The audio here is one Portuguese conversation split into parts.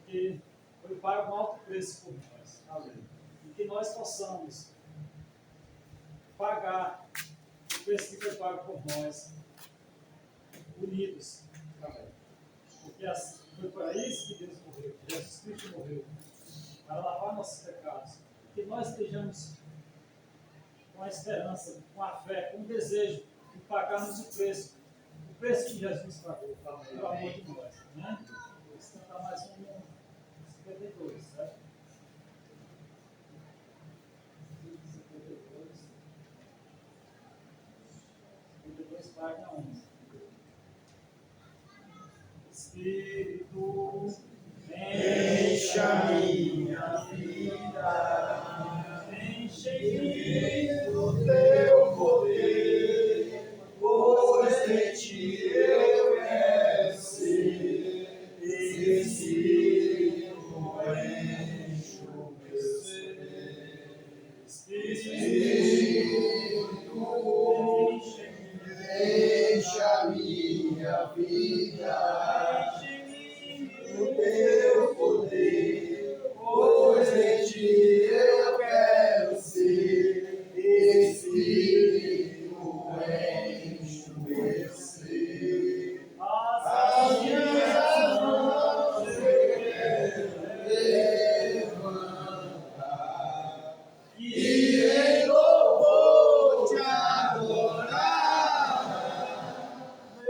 porque foi pago um alto preço por nós. Amém. E que nós possamos pagar o preço que foi pago por nós, unidos. Amém. Porque assim, foi para isso que Deus morreu, que Jesus Cristo morreu, para lavar nossos pecados. Que nós estejamos com a esperança, com a fé, com o desejo de pagarmos o preço que Jesus pagou, pelo amor de nós. Né? Vamos cantar mais um 52, certo? 52, página 11. Espírito, encha minha vida, enche-me do teu poder, pois de ti eu quero ser. Espírito, enche o meu ser. Espírito, encha minha vida. O teu poder, pois em ti eu quero ser. Espírito, enche o meu ser. As minhas mãos eu quero levantar e em louvor te adorar.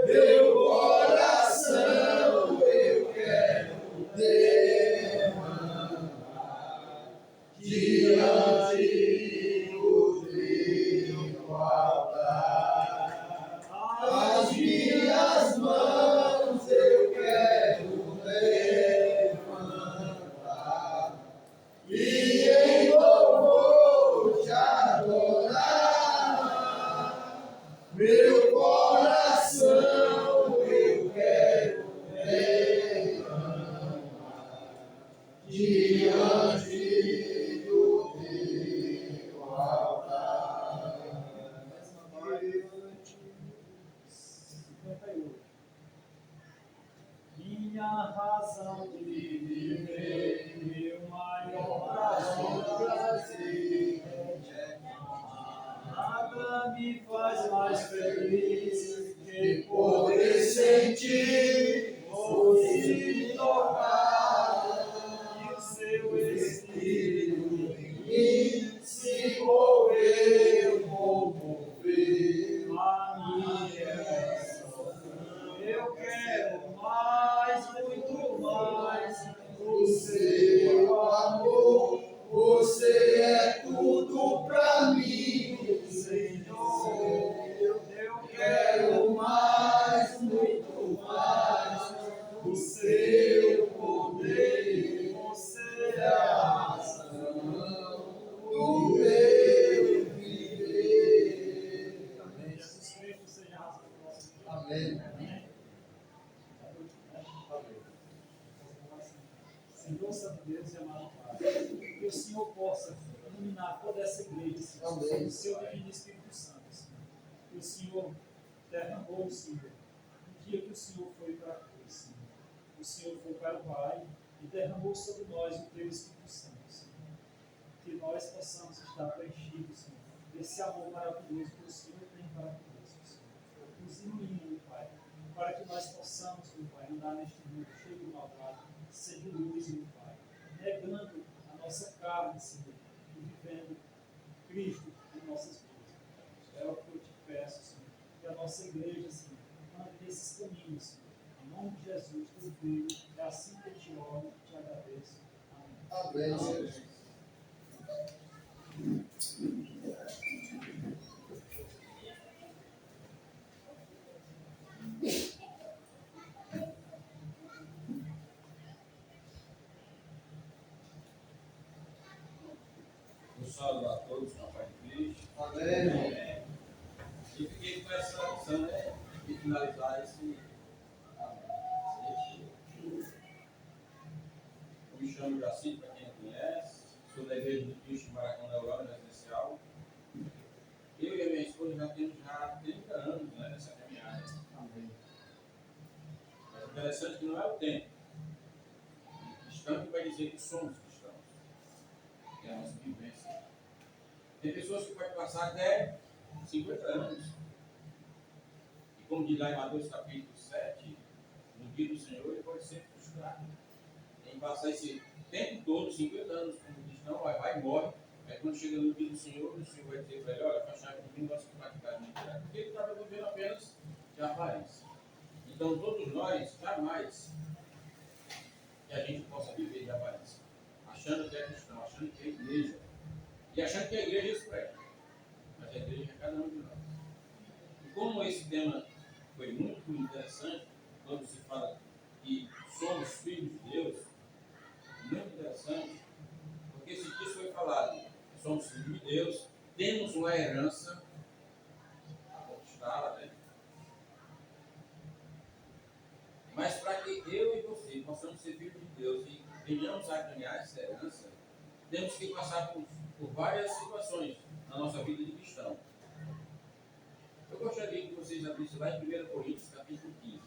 Meu coração eu quero derramar diante do teu altar. As minhas mãos eu quero levantar e em louvor te adorar. Meu coração eu quero derramar diante do teu altar. 58. Minha razão de viver, meu maior prazer, nada me faz mais feliz que Poder sentir, ouvir, tocar, e o seu Espírito em mim se mover, comover a minha emoção. eu quero mais, muito mais, O seu amor, você é tudo pra mim, Senhor. Eu quero mais, muito mais, o seu poder, você é a razão do meu viver. Amém. Jesus Cristo seja a razão do nosso viver. Amém. Senhor Santo Deus e amado Pai, que o Senhor possa iluminar toda essa igreja, Senhor, Amém. o seu divino Espírito Santo, Senhor. Que o Senhor derramou, Senhor, no dia que o Senhor foi para a cruz, Senhor. O Senhor foi para o Pai e derramou sobre nós o teu Espírito Santo, Senhor. Que nós possamos estar preenchidos, Senhor, desse amor maravilhoso que o Senhor tem para conosco, Senhor. Nos ilumina, meu Pai, para que nós possamos, meu Pai, andar neste mundo cheio de maldade, sendo luz, meu Pai, negando a nossa carne, Senhor, e vivendo Cristo em nossas vidas. É o que eu te peço, Senhor, que a nossa igreja, Senhor, ande nesses caminhos, Senhor. Em nome de Jesus, teu Filho, é assim que eu te oro e te agradeço. Amém. Amém. Um saludo a todos, Papai Cristo. Amém. E fiquei com essa opção, né, de finalizar esse. Eu me chamo Jacinto, para quem não conhece. Sou da igreja do Cristo Maracanã Neurônio Residencial. Eu e a minha esposa já temos 30 anos, né, nessa caminhada. Amém. Mas o interessante é que não é o tempo. cristão que vai dizer que somos cristãos. É a nossa vivência. Tem pessoas que podem passar até 50 anos. E como diz lá em Mateus capítulo 7, no dia do Senhor, ele pode ser frustrado. Em passar esse tempo todo, 50 anos como cristão, vai e morre. Aí quando chega no dia do Senhor, o Senhor vai dizer para ele, olha, faz chave de mim, nós que praticar mentira. Porque ele estava vivendo apenas de aparência. Então todos nós, jamais que a gente possa viver de aparência, achando que é cristão, achando que é igreja, e achando que a igreja é isso prega, mas a igreja é cada um de nós. E como esse tema foi muito interessante, quando se fala que somos filhos de Deus, muito interessante, porque esse dia foi falado, somos filhos de Deus, temos uma herança a conquistá-la, né? Mas para que eu e você possamos ser filhos de Deus e venhamos a ganhar essa herança, temos que passar por várias situações na nossa vida de cristão. Eu gostaria que vocês abrissem lá em 1 Coríntios, capítulo 15.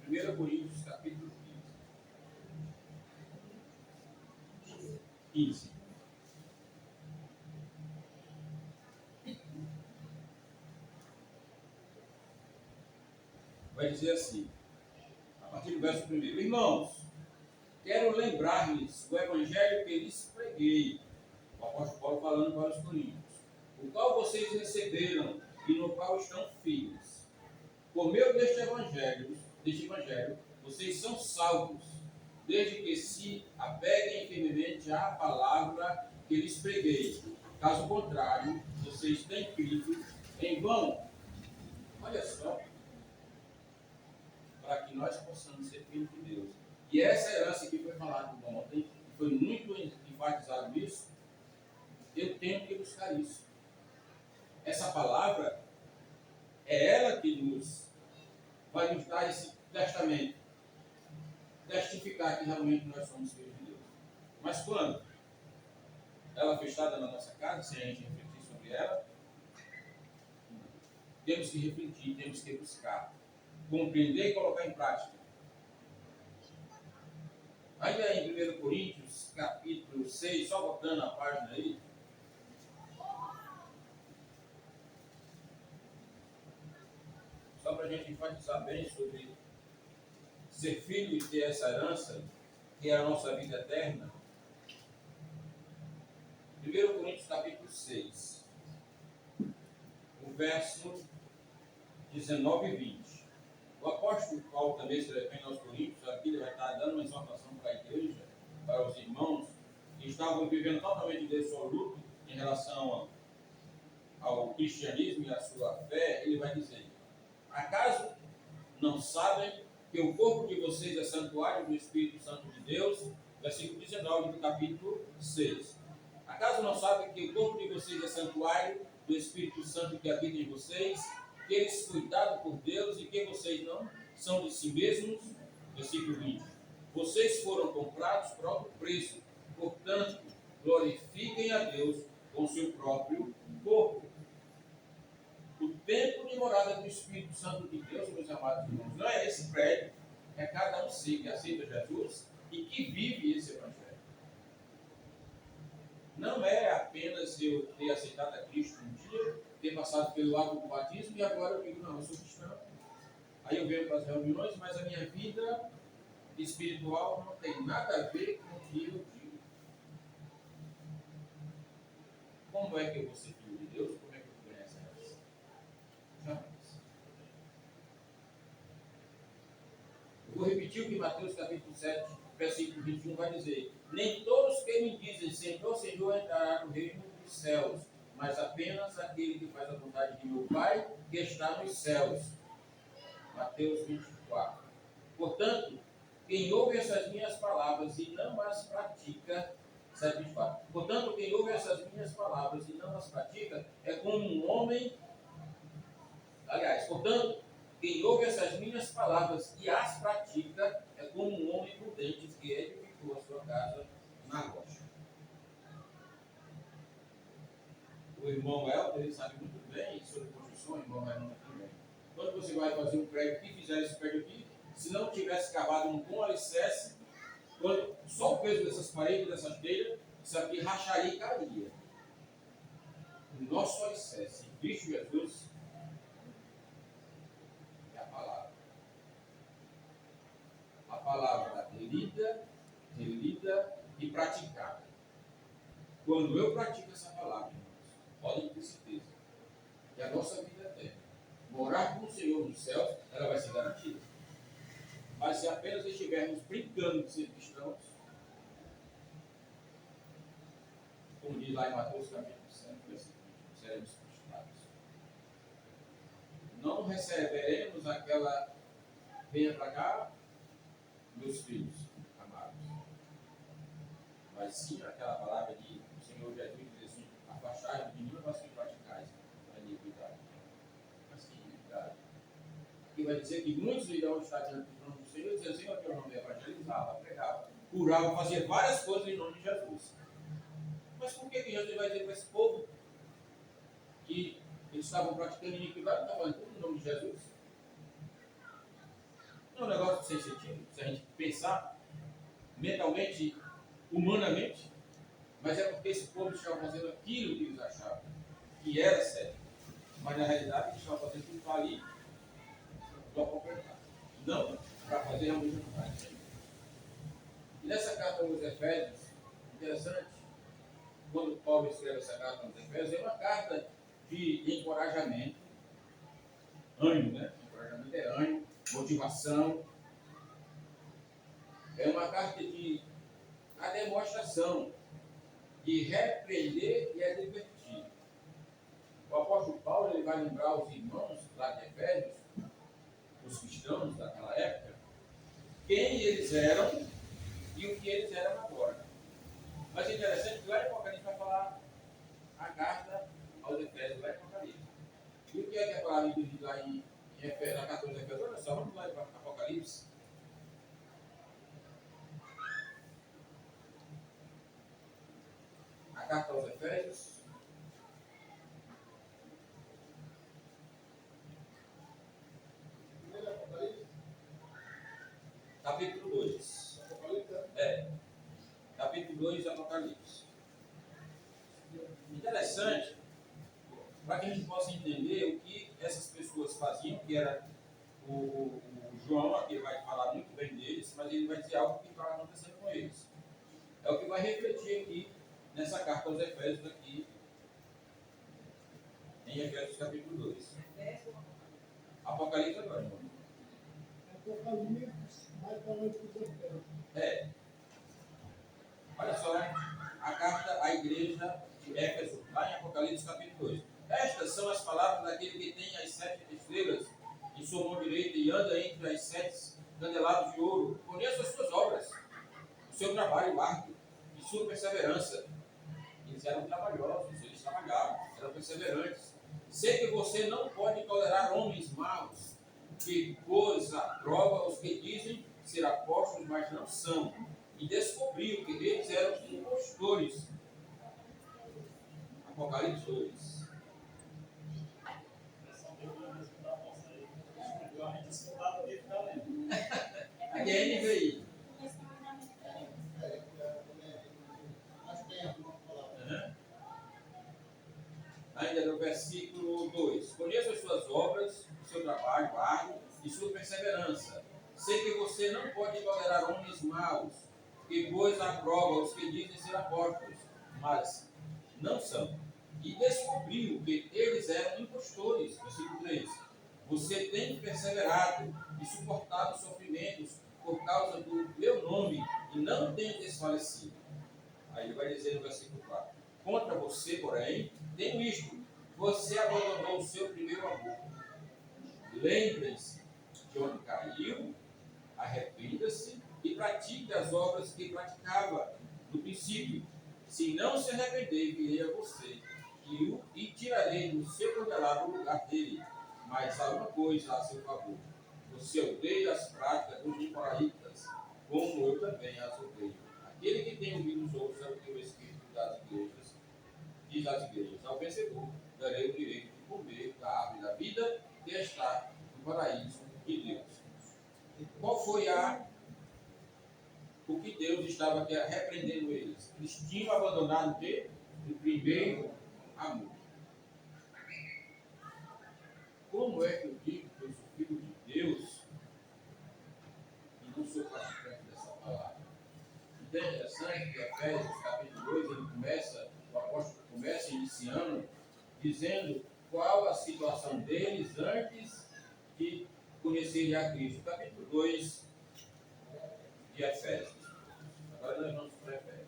Primeira Coríntios, capítulo 15. Vai dizer assim, a partir do verso 1. Irmãos, quero lembrar-lhes o evangelho que lhes preguei, o apóstolo Paulo falando para os coríntios, o qual vocês receberam e no qual estão firmes. Por meio deste evangelho, vocês são salvos, desde que se apeguem firmemente à palavra que lhes preguei. Caso contrário, vocês têm crido em vão. Olha só, para que nós possamos ser filhos de Deus. E essa herança que foi falado ontem, foi muito enfatizado isso, eu tenho que buscar isso. Essa palavra é ela que vai nos dar esse testamento, testificar que realmente nós somos filhos de Deus. Mas quando ela foi fechada na nossa casa, se a gente refletir sobre ela, temos que refletir, temos que buscar, compreender e colocar em prática. Ainda em 1 Coríntios, capítulo 6, só botando a página aí, só para a gente enfatizar bem sobre ser filho e ter essa herança, que é a nossa vida eterna. 1 Coríntios capítulo 6, o verso 19 e 20. O apóstolo Paulo também escrevendo aos Coríntios, aqui ele vai estar dando uma exortação para a igreja, para os irmãos que estavam vivendo totalmente dissoluto em relação ao cristianismo e à sua fé. Ele vai dizer: acaso não sabem que o corpo de vocês é santuário do Espírito Santo de Deus? Versículo 19 do capítulo 6. Acaso não sabem que o corpo de vocês é santuário do Espírito Santo que habita em vocês, que eles foi dado por Deus e que vocês não são de si mesmos? Versículo 20. Vocês foram comprados por próprio preço, portanto, glorifiquem a Deus com seu próprio corpo. O templo de morada do Espírito Santo de Deus, meus amados irmãos, não é esse prédio, é cada um si que aceita Jesus e que vive esse evangelho. Não é apenas eu ter aceitado a Cristo um dia, ter passado pelo ato do batismo e agora eu digo, não, eu sou cristão. Aí eu venho para as reuniões, mas a minha vida espiritual não tem nada a ver com o que eu digo. Como é que eu vou ser filho de Deus? Como é que eu vou ganhar essa herança? Jamais. Eu vou repetir o que Mateus capítulo 7, versículo 21 vai dizer: nem todos que me dizem Senhor, Senhor entrará no reino dos céus, mas apenas aquele que faz a vontade de meu Pai que está nos céus. Mateus 24. Portanto, quem ouve essas minhas palavras e não as pratica, 7:24. Portanto, quem ouve essas minhas palavras e não as pratica é como um homem. Aliás, portanto, quem ouve essas minhas palavras e as pratica é como um homem prudente que edificou a sua casa na rocha. sabe muito bem sobre construção, irmão, mas muito bem. Quando você vai fazer um prédio aqui, fizer esse prédio aqui, se não tivesse cavado um bom alicerce, quando só o peso dessas paredes, dessas telhas, isso aqui racharia e cairia. O nosso alicerce, em Cristo Jesus, é a palavra. A palavra lida e praticada. Quando eu pratico essa palavra, irmãos, podem ter certeza que a nossa vida eterna, morar com o Senhor nos céus, ela vai ser garantida. Mas se apenas estivermos brincando de ser cristãos, como diz lá em Mateus capítulo 5, versículo 20, seremos frustrados. Não receberemos aquela venha para cá, meus filhos amados. Mas sim aquela palavra de o Senhor Jesus diz assim, afastai de mim vós que praticais a iniquidade. Mas que iniquidade? Aqui vai dizer que muitos irão estar diante do trono do Senhor, dizendo, Senhor, teu nome evangelizava, pregava, curava, fazia várias coisas em nome de Jesus. Mas por que Jesus vai dizer para esse povo que eles estavam praticando iniquidade? Está falando tudo em nome de Jesus? Não é um negócio sem sentido, se a gente pensar mentalmente, humanamente, mas é porque esse povo estava fazendo aquilo que eles achavam que era certo. Mas na realidade eles estavam fazendo tudo para ali, para completar. Não para fazer realmente a vontade. E nessa carta aos Efésios, interessante, quando Paulo escreve essa carta aos Efésios, é uma carta de encorajamento, ânimo, né? Encorajamento é ânimo, motivação. É uma carta de a demonstração de repreender e advertir. O apóstolo Paulo ele vai lembrar os irmãos lá de Efésios, os cristãos daquela época, quem eles eram e o que eles eram agora. Mas é interessante que lá em Apocalipse vai falar a carta aos Efésios, lá em Apocalipse. E o que é a palavra diz lá em Efésios, na carta aos Efésios? Olha só, vamos lá em Apocalipse. A carta aos Efésios. Capítulo 2. Capítulo 2 Apocalipse. Interessante, para que a gente possa entender o que essas pessoas faziam, que era o João, aqui vai falar muito bem deles, mas ele vai dizer algo que estava acontecendo com eles. É o que vai refletir aqui nessa carta aos Efésios, aqui em Efésios capítulo 2. Apocalipse agora, irmão. Apocalipse, vai falando com os Efésios. Olha só, a carta à igreja de Éfeso, lá em Apocalipse capítulo 2. Estas são as palavras daquele que tem as 7 estrelas em sua mão direita e anda entre as 7 candelabros de ouro. Conheço as suas obras, o seu trabalho árduo e sua perseverança. Eles eram trabalhosos, eles trabalhavam, eram perseverantes. Sei que você não pode tolerar homens maus, que pôs à prova os que dizem ser apóstolos, mas não são. E descobriu que eles eram impostores. Apocalipse 2. A NVI. Ainda no versículo 2. Conheço as suas obras, o seu trabalho árduo e sua perseverança. Sei que você não pode tolerar homens maus, que pôs à prova os que dizem ser apóstolos, mas não são. E descobriu que eles eram impostores. Versículo 3. Você tem perseverado e suportado sofrimentos por causa do meu nome e não tem desfalecido. Aí ele vai dizer no versículo 4. Contra você, porém, tenho isto. Você abandonou o seu primeiro amor. Lembre-se de onde caiu, arrependa-se e pratique as obras que praticava no princípio. Se não se arrepender, virei a você e tirarei do seu candelabro o lugar dele. Mas há uma coisa a seu favor. Você odeia as práticas dos nicolaítas, como eu também as odeio. Aquele que tem ouvidos ouça o que o Espírito das igrejas diz às igrejas. Ao vencedor terei o direito de comer da árvore da vida que está no paraíso de Deus. Qual foi o que Deus estava aqui repreendendo eles? Eles tinham abandonado o quê? O primeiro amor. Como é que eu digo que eu sou filho de Deus e não sou praticante dessa palavra? Então é interessante que Efésios capítulo 2, o apóstolo começa iniciando, dizendo qual a situação deles antes de conhecerem a Cristo. Capítulo 2 de Efésios. Agora nós vamos para Efésios.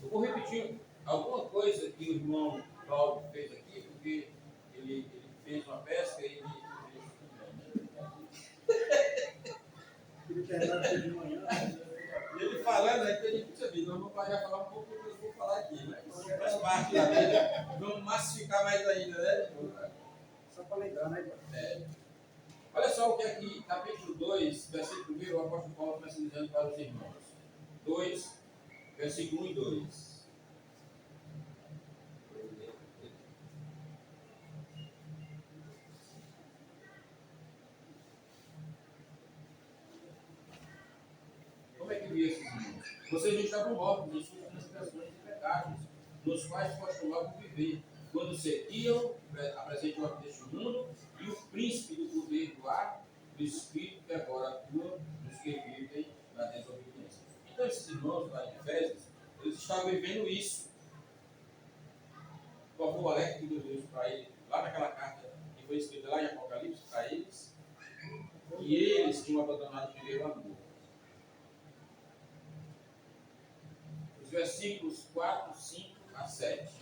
Eu vou repetir alguma coisa que o irmão Paulo fez aqui, porque ele fez uma pesca e Ele terminar de manhã. ele falando aqui, ele disse assim, nós vamos parar de falar um pouco do que eu vou falar aqui, mas faz parte da vida, vamos massificar mais ainda, né? Só para lembrar, né, É. Olha só o que aqui, capítulo 2, versículo 1, o apóstolo Paulo começa dizendo para os irmãos. 2, versículo 1 e 2. Como é que via esses irmãos? Vocês não estavam mortos em suas transgressões e pecados, nos quais costumavam viver, quando seguiam a presente ordem deste mundo e o príncipe do poder do ar, do espírito que agora atua nos que vivem na desobediência. Então, esses irmãos lá em Efésios, eles estavam vivendo isso. O avô Alex que Deus para ele, lá naquela carta que foi escrita lá em Apocalipse para eles, e eles tinham abandonado o primeiro amor. Os versículos 4, 5 a 7.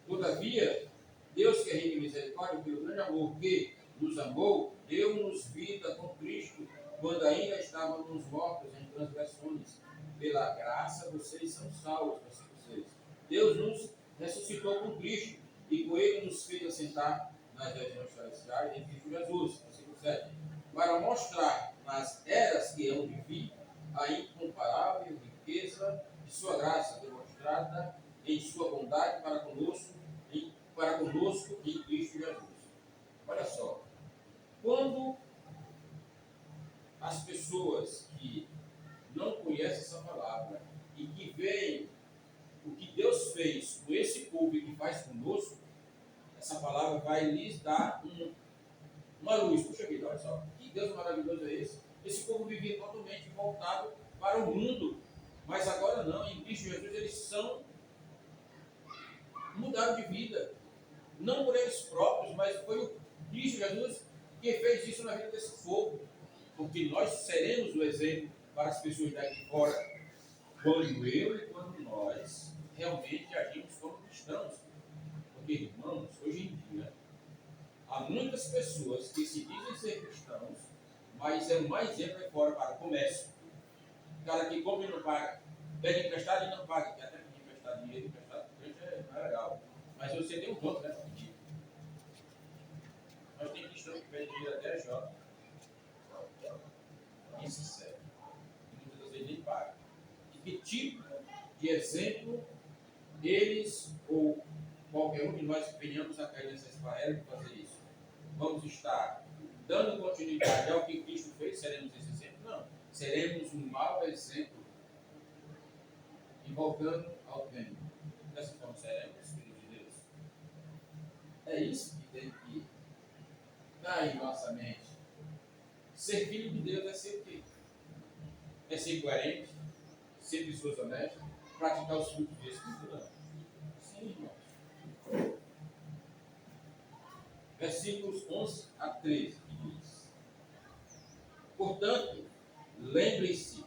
Todavia, Deus que é rico em misericórdia, pelo grande amor que nos amou, deu-nos vida com Cristo, quando ainda estávamos mortos em transgressões. Pela graça, vocês são salvos. Versículo 6. Deus nos ressuscitou com Cristo e com Ele nos fez assentar nas regiões celestiais em Cristo Jesus. Versículo 7. Para mostrar nas eras que hão de vir a incomparável riqueza de sua graça, demonstrada em sua bondade para conosco em Cristo Jesus. Olha só, quando as pessoas que não conhecem essa palavra e que veem o que Deus fez com esse povo e que faz conosco, essa palavra vai lhes dar uma luz. Puxa vida, olha só, que Deus maravilhoso é esse? Esse povo vivia totalmente voltado para o mundo, mas agora não, em Cristo Jesus eles mudaram de vida, não por eles próprios, mas foi o Cristo Jesus que fez isso na vida desse povo, porque nós seremos o exemplo para as pessoas daqui fora, quando eu e quando nós realmente agimos como cristãos. Porque, irmãos, hoje em dia, há muitas pessoas que se dizem ser cristãos, mas é mais exemplo fora para o comércio. O cara que compra e não paga, pede emprestado e não paga, que até pedir emprestado dinheiro, emprestado não é legal. Mas você tem um ponto, né, para pedir. Mas tem cristão que pede dinheiro até a Jota. Isso é sério. E muitas vezes nem paga. E que tipo de exemplo eles ou qualquer um de nós que venhamos a cair nessa esfarela de fazer isso? Vamos estar dando continuidade ao que Cristo fez? Seremos esse exemplo? Não. Seremos um mau exemplo e voltando ao tempo. Dessa forma seremos filhos de Deus. É isso que tem que estar em nossa mente. Ser filho de Deus é ser o quê? É ser coerente, ser pessoas honestas, praticar os frutos do Espírito? Não. Sim, irmãos. Versículos 11 a 13, que diz: portanto, lembrem-se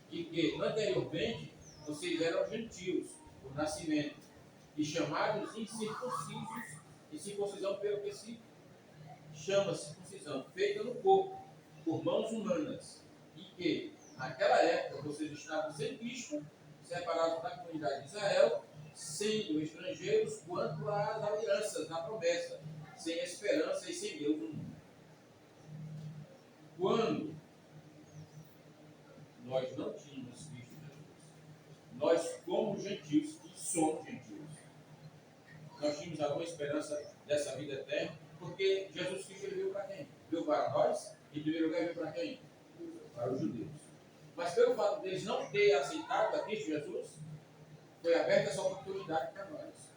de que anteriormente vocês eram gentios por nascimento e chamados incircuncisos, e circuncisão pelo que se chama circuncisão, feita no corpo, por mãos humanas, e que, naquela época, vocês estavam sem Cristo, separados da comunidade de Israel, sendo estrangeiros quanto às alianças da promessa, sem esperança e sem Deus no mundo. Quando nós não tínhamos Cristo esperança dessa vida eterna, porque Jesus Cristo ele veio para quem? Veio para nós, e em primeiro lugar veio para quem? Para os judeus. Mas pelo fato deles não terem aceitado a Cristo Jesus, foi aberta essa oportunidade para nós.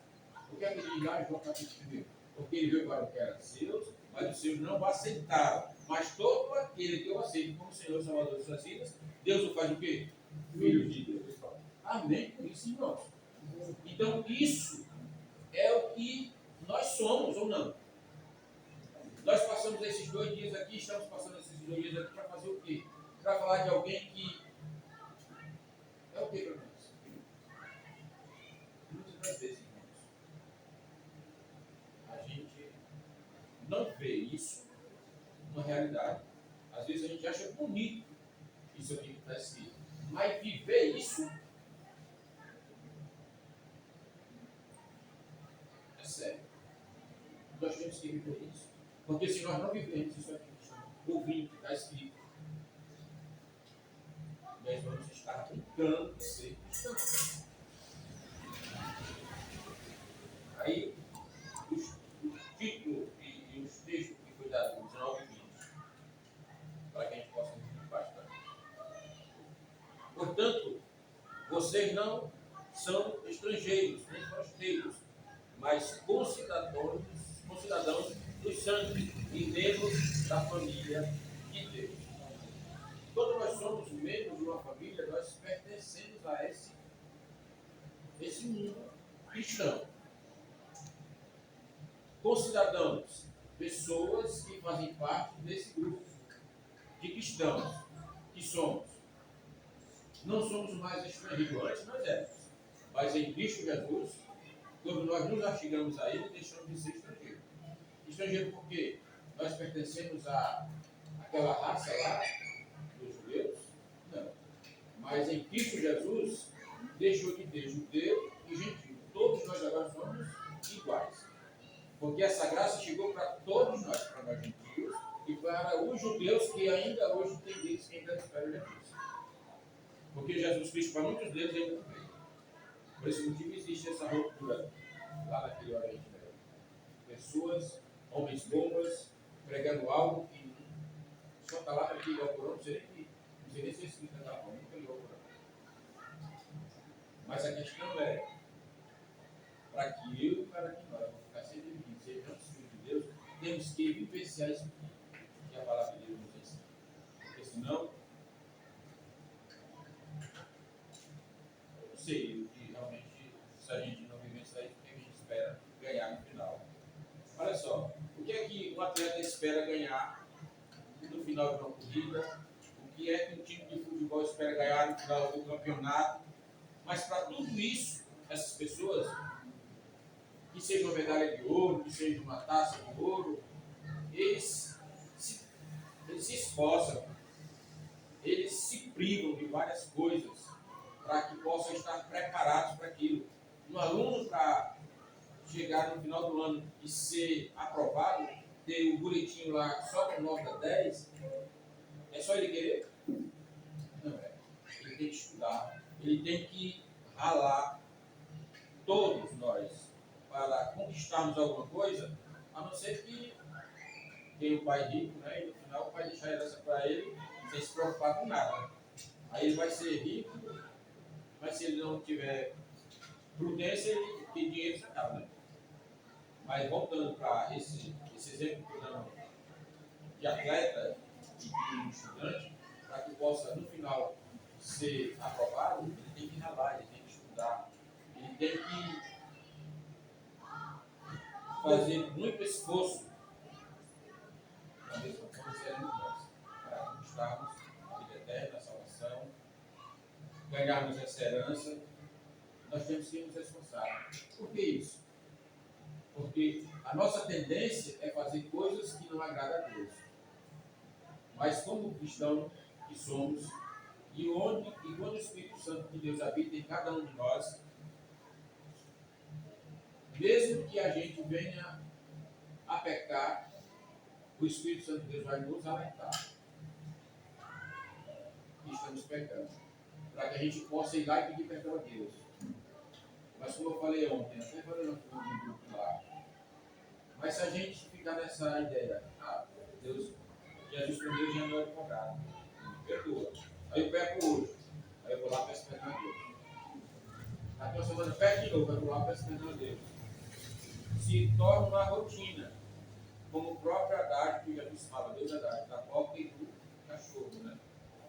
O que é que diz lá em João capítulo 1? Porque ele veio para o que era seus, mas os seus não o aceitaram. Mas todo aquele que o aceita como Senhor e Salvador de suas vidas, Deus o faz o quê? Filho de Deus. Amém? Por isso, irmãos. Então, isso é o que nós somos ou não. Nós passamos esses 2 dias aqui, estamos passando esses 2 dias aqui para fazer o quê? Para falar de alguém que é o quê para nós? Muitas das vezes, irmãos, a gente não vê isso uma realidade. Às vezes a gente acha bonito isso aqui que está escrito, mas viver isso é sério. Nós temos que viver isso. Porque se nós não vivemos isso aqui, ouvindo o que está escrito, nós vamos estar brincando de ser cristãos. Aí, o título e os textos que foi dado, 19 e 20, para que a gente possa entender bastante. Portanto, vocês não são estrangeiros, nem forasteiros, mas concidadãos dos santos e membros da família de Deus. Quando nós somos membros de uma família, nós pertencemos a esse mundo cristão. Concidadãos, pessoas que fazem parte desse grupo de cristãos que somos. Não somos mais estrangeiros, antes nós éramos, mas em Cristo Jesus, quando nós nos achegamos a Ele, deixamos de ser estrangeiros. Estrangeiro por quê? Nós pertencemos àquela raça lá dos judeus? Não. Mas em Cristo Jesus, deixou de ter judeu e gentil. Todos nós agora somos iguais. Porque essa graça chegou para todos nós, para nós gentios e para os judeus que ainda hoje têm deles que ainda esperam Jesus. Porque Jesus Cristo, para muitos deles, ainda não veio. Por esse motivo existe essa ruptura lá naquele Oriente Médio. Pessoas, homens bombas, pregando algo que só está lá naquele Alcorão, não sei nem se é escrito naquela forma, nunca li o Alcorão. Mas a questão é, para que eu e para que nós vamos ficar sem divino, sejamos filhos de Deus, temos que vivenciar isso que a palavra de Deus nos ensina. Porque senão, eu não sei o que realmente, se a gente não vivenciar isso, o que a gente espera ganhar no final. Olha só, o que é que um atleta espera ganhar no final de uma corrida? O que é que um time de futebol espera ganhar no final do campeonato? Mas para tudo isso, essas pessoas, que seja uma medalha de ouro, que seja uma taça de ouro, eles se esforçam, eles se privam de várias coisas para que possam estar preparados para aquilo. Um aluno, para chegar no final do ano e ser aprovado, ter o boletim lá só com nota 10, é só ele querer? Não é. Ele tem que estudar, ele tem que ralar, todos nós, para conquistarmos alguma coisa, a não ser que tenha um pai rico, né? E no final o pai deixar a herança para ele sem se preocupar com nada. Aí ele vai ser rico, mas se ele não tiver prudência, ele tem dinheiro se acaba, né? Mas voltando para esse exemplo que eu dando de atleta e de estudante, para que possa no final ser aprovado, ele tem que ralar, ele tem que estudar, ele tem que fazer muito esforço da mesma forma seremos nós, para conquistarmos a vida eterna, a salvação, ganharmos essa herança. Nós temos que nos esforçar. Por que isso? Porque a nossa tendência é fazer coisas que não agradam a Deus. Mas como cristão que somos, e quando o Espírito Santo de Deus habita em cada um de nós, mesmo que a gente venha a pecar, o Espírito Santo de Deus vai nos alertar. E estamos pecando. Para que a gente possa ir lá e pedir perdão a Deus. Mas como eu falei ontem, até falei no grupo lá, Mas se a gente ficar nessa ideia, Deus, Jesus para Deus já não é advogado, me perdoa. Aí eu peco hoje, aí eu vou lá peço perdão a Deus. Daqui uma semana peco de novo, aí eu vou lá peço perdão a Deus. Se torna uma rotina, como o próprio Haddad, que Jesus fala, Deus Haddad, da boca e do cachorro, né?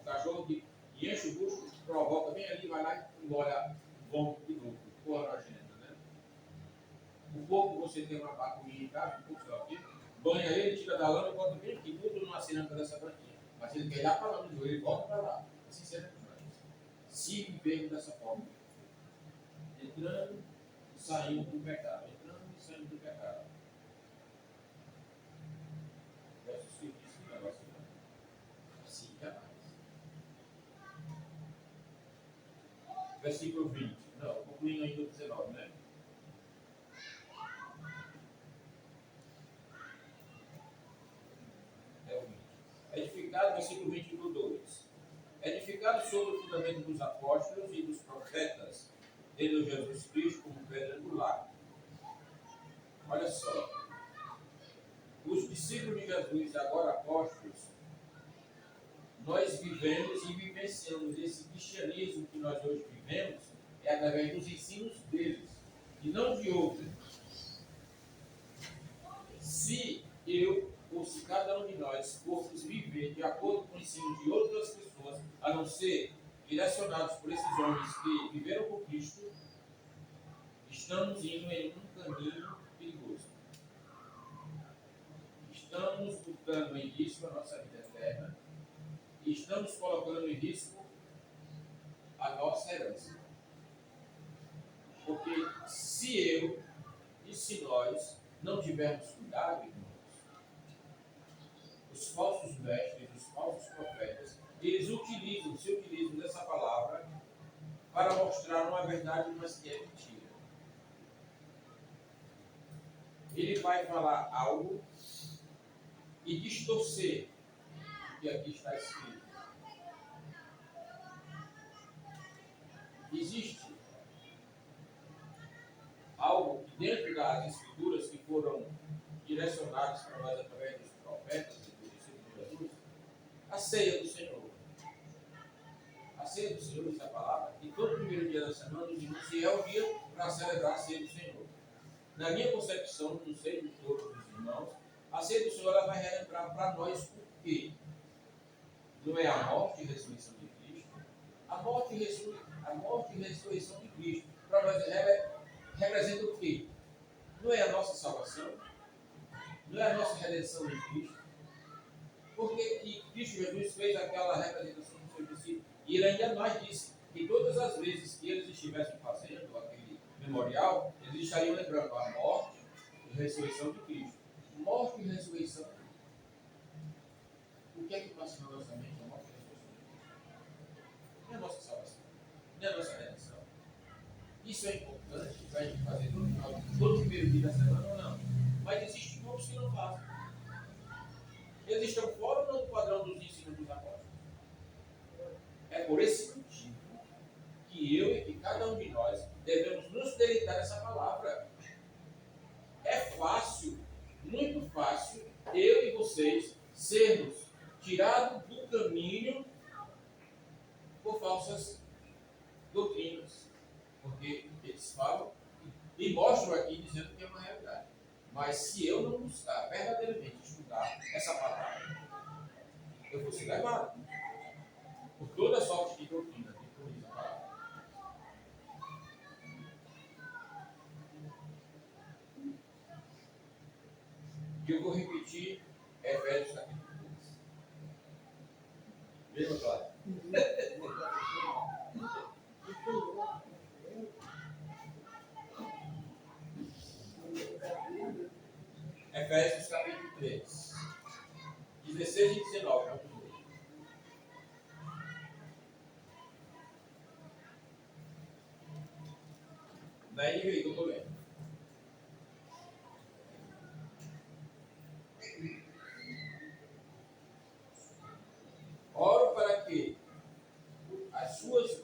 O cachorro que enche o bucho, provoca bem ali, vai lá e engole o vômito de novo, porra nojenta, né? O porco, você tem uma bacuinha em casa, um porco, sei lá o quê, banha ele, tira da lama e bota bem aqui, tudo numa cerâmica dessa branquinha. Mas ele quer ir lá para lá no joelho, ele volta para lá. Assim será que nós. Se vivermos dessa forma, entrando e saindo do pecado, entrando e saindo do pecado. Jesus Cristo disse que o negócio não. Assim jamais. Versículo 20. Não, concluindo ainda o 19, né? É o 20. Edificado, versículo 20 do 2. Edificado sobre o fundamento dos apóstolos e dos profetas, tendo Jesus Cristo como pedra angular. Olha só. Os discípulos de Jesus, agora apóstolos, nós vivemos e vivenciamos esse cristianismo que nós hoje vivemos é através dos ensinos deles e não de outros. Se eu ou se cada um de nós fôssemos viver de acordo com o ensino de outras pessoas, a não ser direcionados por esses homens que viveram por Cristo, estamos indo em um caminho perigoso. Estamos botando em risco a nossa vida eterna e estamos colocando em risco a nossa herança. Porque se eu e se nós não tivermos cuidado, irmãos, os falsos mestres, os falsos profetas, eles se utilizam dessa palavra para mostrar uma verdade, mas que é mentira. Ele vai falar algo e distorcer o que aqui está escrito. Existe algo que dentro das escrituras que foram direcionadas para nós através dos profetas e dos discípulos de Jesus, a ceia do Senhor. A ceia do Senhor, essa palavra, e todo primeiro dia da semana, os irmãos, se é o dia para celebrar a ceia do Senhor. Na minha concepção, não sei de todos os irmãos, a ceia do Senhor ela vai relembrar para nós o quê? Não é a morte e ressurreição de Cristo? A morte e ressurreição de Cristo, para nós representa o quê? Não é a nossa salvação? Não é a nossa redenção em Cristo? Porque que Cristo Jesus fez aquela representação do seu discípulo? E ele ainda mais disse que todas as vezes que eles estivessem fazendo aquele memorial, eles estariam lembrando a morte e ressurreição de Cristo. Morte e ressurreição. O que é que passa na nossa mente? A morte e ressurreição de Cristo. Não é a nossa salvação. Não é a nossa redenção. Isso é importante para a gente fazer no final, todo primeiro dia da semana ou não. Mas existem poucos que não fazem. Eles estão fora ou não do padrão dos ensinos dos apóstolos. É por esse motivo que eu e que cada um de nós devemos nos deleitar nessa palavra. É fácil, muito fácil, eu e vocês sermos tirados do caminho por falsas doutrinas. Porque eles falam e mostram aqui dizendo que é uma realidade. Mas se eu não buscar verdadeiramente estudar essa palavra, eu vou ser levado por toda sorte de doutrina que corrige a palavra. E eu vou repetir Efésios capítulo 2. Veja, Cláudio. Efésios capítulo 3, 16 e 19. Vamos ver. Na NVI que eu estou lendo. Oro para que as suas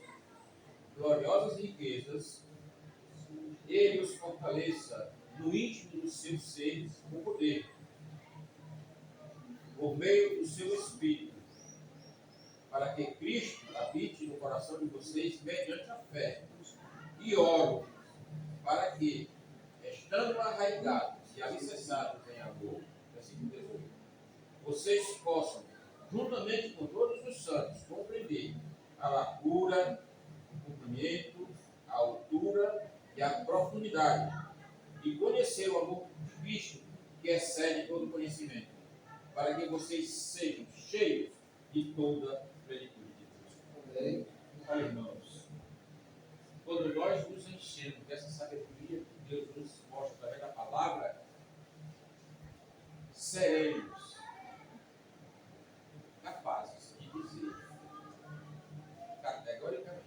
gloriosas riquezas ele os fortaleça no íntimo dos seus seres por meio do seu Espírito, para que Cristo habite no coração de vocês mediante a fé. E oro para que, estando arraigados e alicerçados em amor, versículo 18, vocês possam, juntamente com todos os santos, compreender a largura, o comprimento, a altura e a profundidade, e conhecer o amor de Cristo, que excede todo conhecimento, para que vocês sejam cheios de toda plenitude de Deus. Amém. Olha, irmãos, quando nós nos enchemos dessa sabedoria que Deus nos mostra através da palavra, seremos capazes de dizer categoricamente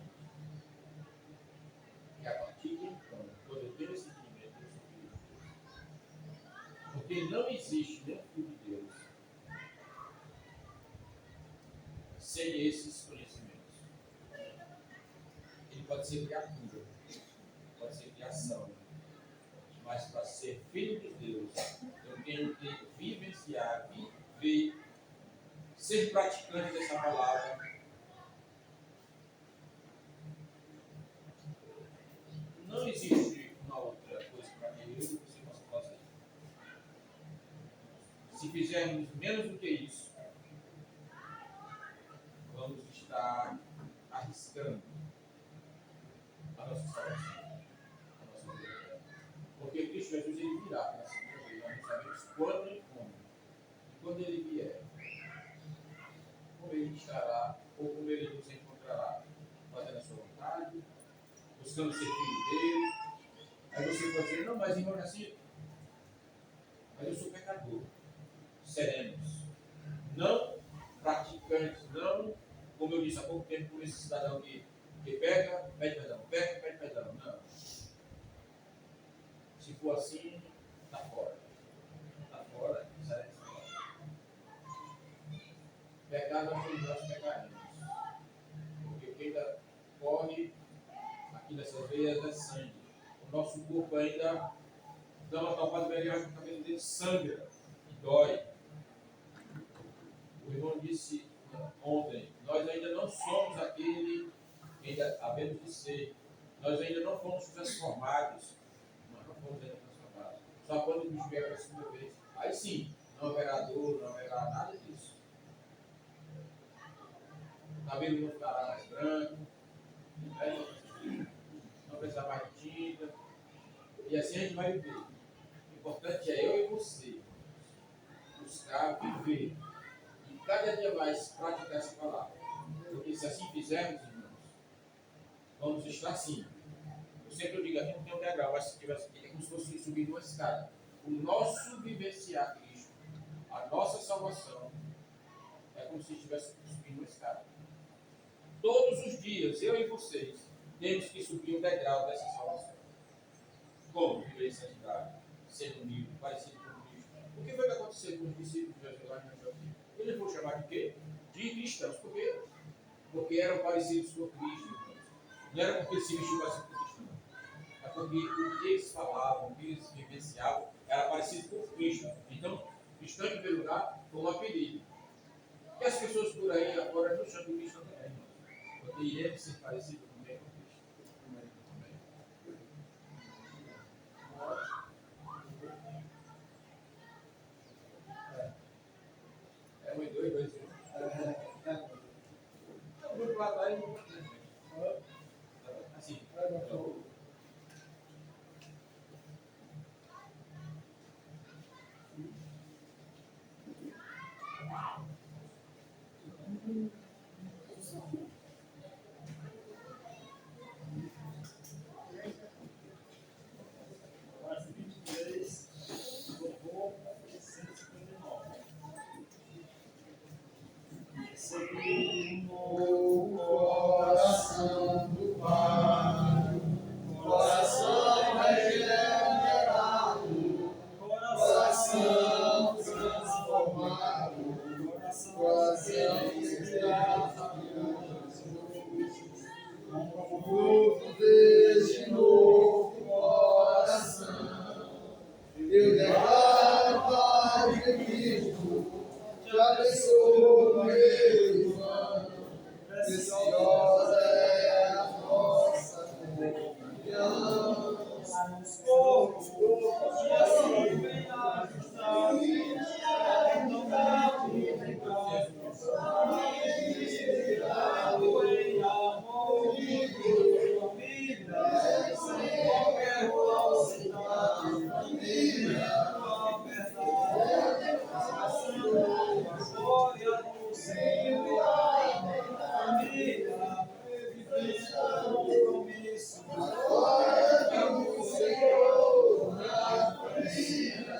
que a partir de então, quando eu tenho esse entendimento, eu sou filho de Deus. Porque não existe nenhum filho de Deus sem esses conhecimentos. Ele pode ser criatura, pode ser criação, mas para ser filho de Deus, eu tenho que vivenciar, viver, ser praticante dessa palavra. Não existe uma outra coisa para que eu e você possa fazer. Se fizermos menos do que isso, vamos estar arriscando a nossa salvação, a nossa vida. Porque Cristo Jesus ele virá na segunda vez, nós não sabemos quando e como. E quando ele vier, como ele estará ou como ele nos encontrará, fazendo a sua vontade, buscando ser filho dele. Aí você pode dizer, não, mas irmão, assim, mas eu sou pecador. Seremos. Não praticantes, não, como eu disse há pouco tempo, por esse cidadão que pega, pede perdão, pega, pede perdão. Não. Se for assim, está fora. Está fora, será que fora. Pecado nós todos nós pecaremos. Porque o que ainda corre aqui nessas veias é sangue. O nosso corpo ainda dá uma topada melhor que o cabelo dele sangra e dói. O irmão disse ontem, nós ainda não somos aquele que ainda havemos de ser. Nós ainda não fomos transformados. Nós não fomos ainda transformados. Só quando nos vier pela segunda vez. Aí sim, não haverá dor, não haverá nada disso. O cabelo não ficará mais branco, não precisará mais de tinta. E assim a gente vai viver. O importante é eu e você buscar viver. Cada dia mais praticar essa palavra. Porque se assim fizermos, irmãos, vamos estar assim. Eu sempre digo aqui, não tem um degrau, mas se tivesse aqui, é como se fosse subir uma escada. O nosso vivenciar Cristo, a nossa salvação, é como se estivesse subindo uma escada. Todos os dias, eu e vocês, temos que subir um degrau dessa salvação. Como? Viver em santidade, sendo humilde, parecido com Cristo. O que foi que aconteceu com os discípulos de Jesus lá em Antioquia? Eles vão chamar de quê? De cristãos. Por quê? Porque eram parecidos com Cristo. Não era porque eles se vestiam parecido com Cristo, não. É porque o que eles falavam, o que eles vivenciavam, era parecido com Cristo. Então, cristão, em primeiro lugar, foi um apelido. E as pessoas por aí agora não chamam de Cristo também, irmãos. Porque iremos ser parecidos também com Cristo. É 1 e 2, 2 e 1. O grupo lá atrás não pode ter. Assim. Verso 23, louvor 159. O coração do Pai, coração regenerado, coração transformado, coração inspirado, fruto deste novo coração, eu declaro Pai de Cristo, te abençoo, meu irmão. Preciosa é a nossa comunhão. Agora do Senhor na família,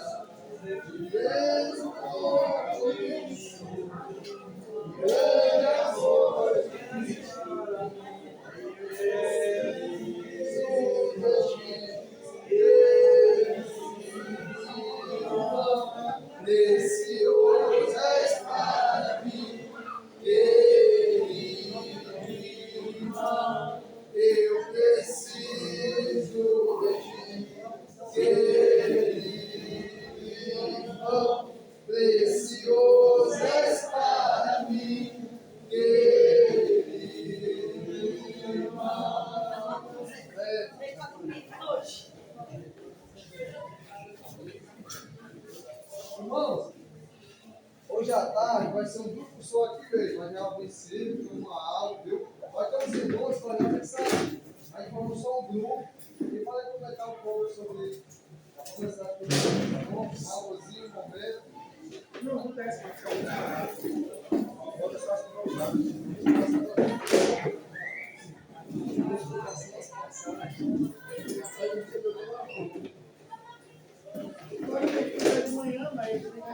mesmo compromisso, grande amor de precioso és para mim, querido irmão. Eu preciso de ti, querido irmão. Precioso és para mim, querido irmão. Irmãos, hoje à tarde vai ser um grupo só aqui mesmo, mas já um ensino, uma aula, viu? Vai ter uns irmãos para já pensar. Aí vamos só um grupo e vai comentar um pouco sobre a comunidade do Brasil, tá bom? Um aulazinho, um momento. Não acontece mais. Bota só as coisas. De manhã, mas eu tenho